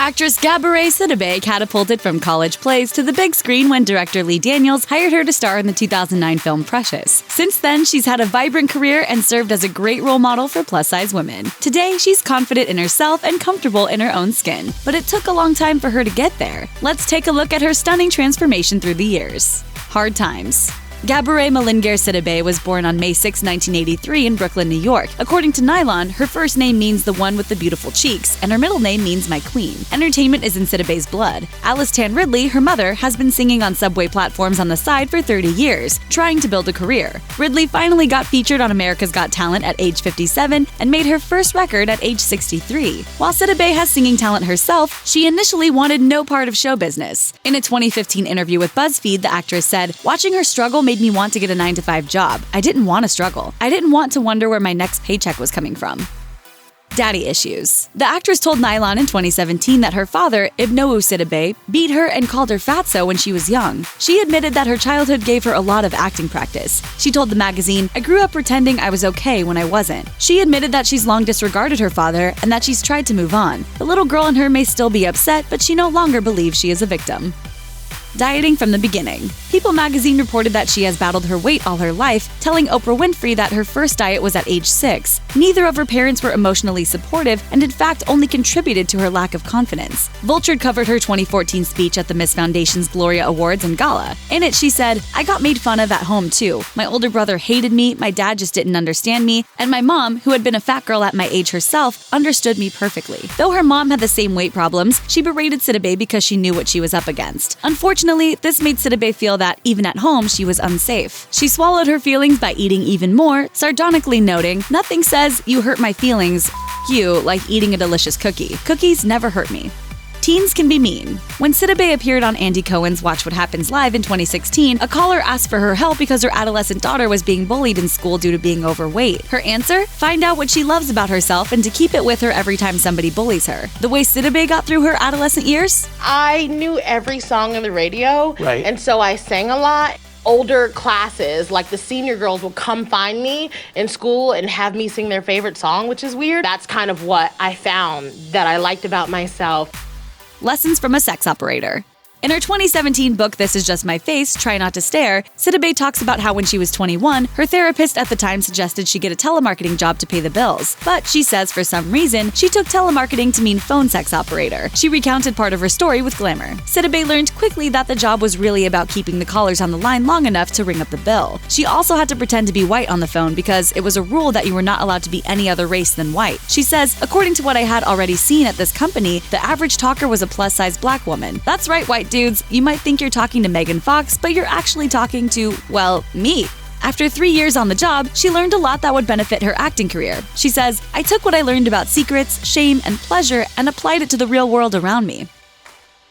Actress Gabourey Sidibe catapulted from college plays to the big screen when director Lee Daniels hired her to star in the 2009 film Precious. Since then, she's had a vibrant career and served as a great role model for plus-size women. Today, she's confident in herself and comfortable in her own skin. But it took a long time for her to get there. Let's take a look at her stunning transformation through the years. Hard times. Gabourey Sidibe was born on May 6, 1983 in Brooklyn, New York. According to Nylon, her first name means the one with the beautiful cheeks, and her middle name means my queen. Entertainment is in Sidibe's blood. Alice Tan Ridley, her mother, has been singing on subway platforms on the side for 30 years, trying to build a career. Ridley finally got featured on America's Got Talent at age 57 and made her first record at age 63. While Sidibe has singing talent herself, she initially wanted no part of show business. In a 2015 interview with BuzzFeed, the actress said, "Watching her struggle made me want to get a 9-to-5 job. I didn't want to struggle. I didn't want to wonder where my next paycheck was coming from." Daddy issues. The actress told Nylon in 2017 that her father, Ibnou Sidibe, beat her and called her fatso when she was young. She admitted that her childhood gave her a lot of acting practice. She told the magazine, "I grew up pretending I was okay when I wasn't." She admitted that she's long disregarded her father and that she's tried to move on. The little girl in her may still be upset, but she no longer believes she is a victim. Dieting from the beginning. People magazine reported that she has battled her weight all her life, telling Oprah Winfrey that her first diet was at age 6. Neither of her parents were emotionally supportive and in fact only contributed to her lack of confidence. Vulture covered her 2014 speech at the Miss Foundation's Gloria Awards and Gala. In it, she said, "I got made fun of at home too. My older brother hated me, my dad just didn't understand me, and my mom, who had been a fat girl at my age herself, understood me perfectly." Though her mom had the same weight problems, she berated Sidibe because she knew what she was up against. Unfortunately, this made Sidibe feel that, even at home, she was unsafe. She swallowed her feelings by eating even more, sardonically noting, "Nothing says, 'you hurt my feelings, you,' like eating a delicious cookie. Cookies never hurt me." Teens can be mean. When Sidibe appeared on Andy Cohen's Watch What Happens Live in 2016, a caller asked for her help because her adolescent daughter was being bullied in school due to being overweight. Her answer? Find out what she loves about herself and to keep it with her every time somebody bullies her. The way Sidibe got through her adolescent years? I knew every song on the radio, Right. and so I sang a lot. Older classes, like the senior girls, will come find me in school and have me sing their favorite song, which is weird. That's kind of what I found that I liked about myself. Lessons from a sex operator. In her 2017 book, This Is Just My Face, Try Not to Stare, Sidibe talks about how when she was 21, her therapist at the time suggested she get a telemarketing job to pay the bills. But she says for some reason, she took telemarketing to mean phone sex operator. She recounted part of her story with glamour. Sidibe learned quickly that the job was really about keeping the callers on the line long enough to ring up the bill. She also had to pretend to be white on the phone because it was a rule that you were not allowed to be any other race than white. She says, "According to what I had already seen at this company, the average talker was a plus-size black woman. That's right, white dudes, you might think you're talking to Megan Fox, but you're actually talking to, well, me." After 3 years on the job, she learned a lot that would benefit her acting career. She says, "I took what I learned about secrets, shame, and pleasure and applied it to the real world around me."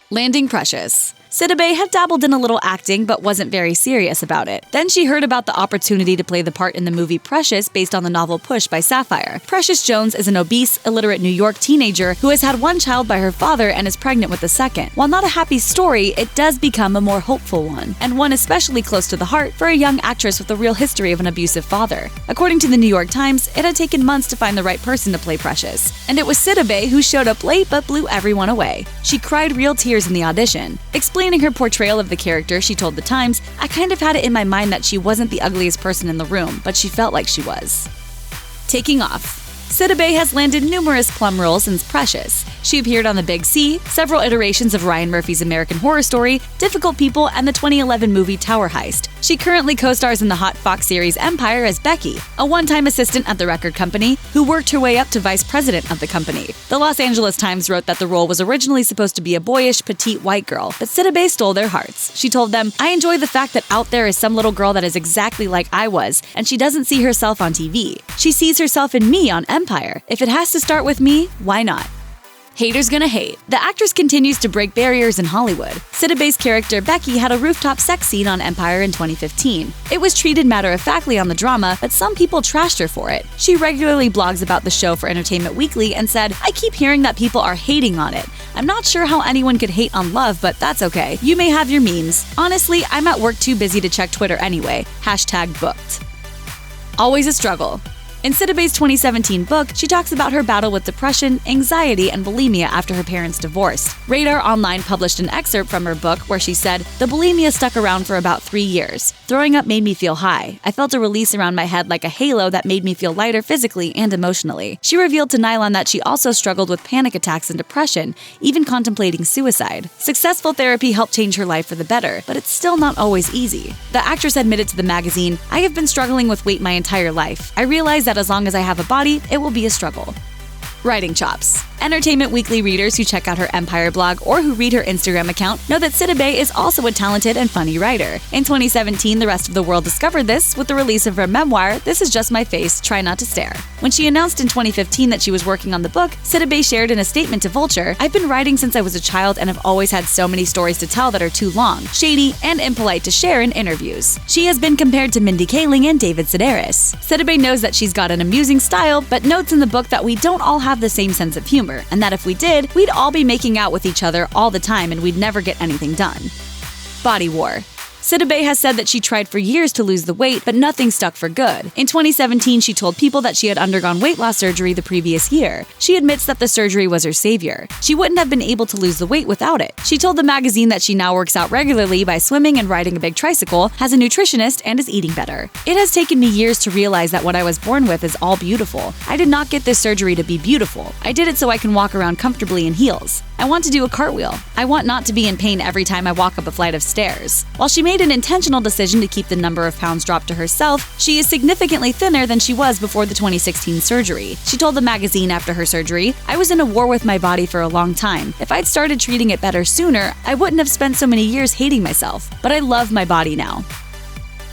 Landing Precious. Sidibe had dabbled in a little acting but wasn't very serious about it. Then she heard about the opportunity to play the part in the movie Precious based on the novel Push by Sapphire. Precious Jones is an obese, illiterate New York teenager who has had one child by her father and is pregnant with the second. While not a happy story, it does become a more hopeful one, and one especially close to the heart for a young actress with a real history of an abusive father. According to the New York Times, it had taken months to find the right person to play Precious. And it was Sidibe who showed up late but blew everyone away. She cried real tears in the audition. Explaining her portrayal of the character, she told The Times, "I kind of had it in my mind that she wasn't the ugliest person in the room, but she felt like she was." Taking off. Sidibe has landed numerous plum roles since Precious. She appeared on The Big C, several iterations of Ryan Murphy's American Horror Story, Difficult People, and the 2011 movie Tower Heist. She currently co-stars in the hot Fox series Empire as Becky, a one-time assistant at the record company who worked her way up to vice president of the company. The Los Angeles Times wrote that the role was originally supposed to be a boyish, petite white girl, but Sidibe stole their hearts. She told them, "I enjoy the fact that out there is some little girl that is exactly like I was, and she doesn't see herself on TV. She sees herself in me on Empire. If it has to start with me, why not?" Haters gonna hate. The actress continues to break barriers in Hollywood. Sidibe's character Becky had a rooftop sex scene on Empire in 2015. It was treated matter-of-factly on the drama, but some people trashed her for it. She regularly blogs about the show for Entertainment Weekly and said, "I keep hearing that people are hating on it. I'm not sure how anyone could hate on love, but that's okay. You may have your memes. Honestly, I'm at work too busy to check Twitter anyway. #booked. Always a struggle. In Sidibe's 2017 book, she talks about her battle with depression, anxiety, and bulimia after her parents divorced. Radar Online published an excerpt from her book where she said, "The bulimia stuck around for about 3 years. Throwing up made me feel high. I felt a release around my head like a halo that made me feel lighter physically and emotionally." She revealed to Nylon that she also struggled with panic attacks and depression, even contemplating suicide. Successful therapy helped change her life for the better, but it's still not always easy. The actress admitted to the magazine, "I have been struggling with weight my entire life. I realize that as long as I have a body, it will be a struggle." Writing chops. Entertainment Weekly readers who check out her Empire blog or who read her Instagram account know that Sidibe is also a talented and funny writer. In 2017, the rest of the world discovered this with the release of her memoir, This Is Just My Face, Try Not to Stare. When she announced in 2015 that she was working on the book, Sidibe shared in a statement to Vulture, "I've been writing since I was a child and have always had so many stories to tell that are too long, shady, and impolite to share in interviews." She has been compared to Mindy Kaling and David Sedaris. Sidibe knows that she's got an amusing style, but notes in the book that we don't all have the same sense of humor, and that if we did, we'd all be making out with each other all the time and we'd never get anything done. Body war. Sidibe has said that she tried for years to lose the weight, but nothing stuck for good. In 2017, she told people that she had undergone weight loss surgery the previous year. She admits that the surgery was her savior. She wouldn't have been able to lose the weight without it. She told the magazine that she now works out regularly by swimming and riding a big tricycle, has a nutritionist, and is eating better. "It has taken me years to realize that what I was born with is all beautiful. I did not get this surgery to be beautiful. I did it so I can walk around comfortably in heels. I want to do a cartwheel. I want not to be in pain every time I walk up a flight of stairs." While she made an intentional decision to keep the number of pounds dropped to herself, she is significantly thinner than she was before the 2016 surgery. She told the magazine after her surgery, "I was in a war with my body for a long time. If I'd started treating it better sooner, I wouldn't have spent so many years hating myself. But I love my body now."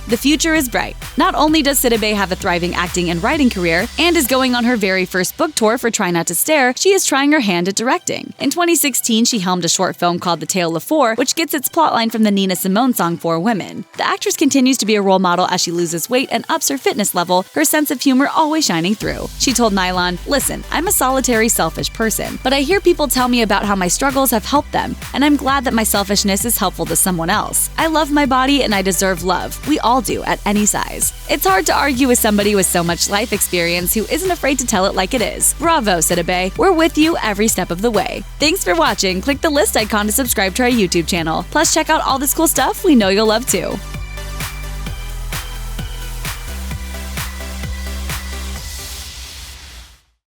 The future is bright. Not only does Sidibe have a thriving acting and writing career and is going on her very first book tour for Try Not to Stare, she is trying her hand at directing. In 2016, she helmed a short film called The Tale of Four, which gets its plotline from the Nina Simone song Four Women. The actress continues to be a role model as she loses weight and ups her fitness level, her sense of humor always shining through. She told Nylon, "Listen, I'm a solitary, selfish person, but I hear people tell me about how my struggles have helped them, and I'm glad that my selfishness is helpful to someone else. I love my body and I deserve love. We all do, at any size." It's hard to argue with somebody with so much life experience who isn't afraid to tell it like it is. Bravo, Sidibe. We're with you every step of the way. Thanks for watching. Click the list icon to subscribe to our YouTube channel. Plus, check out all this cool stuff we know you'll love too.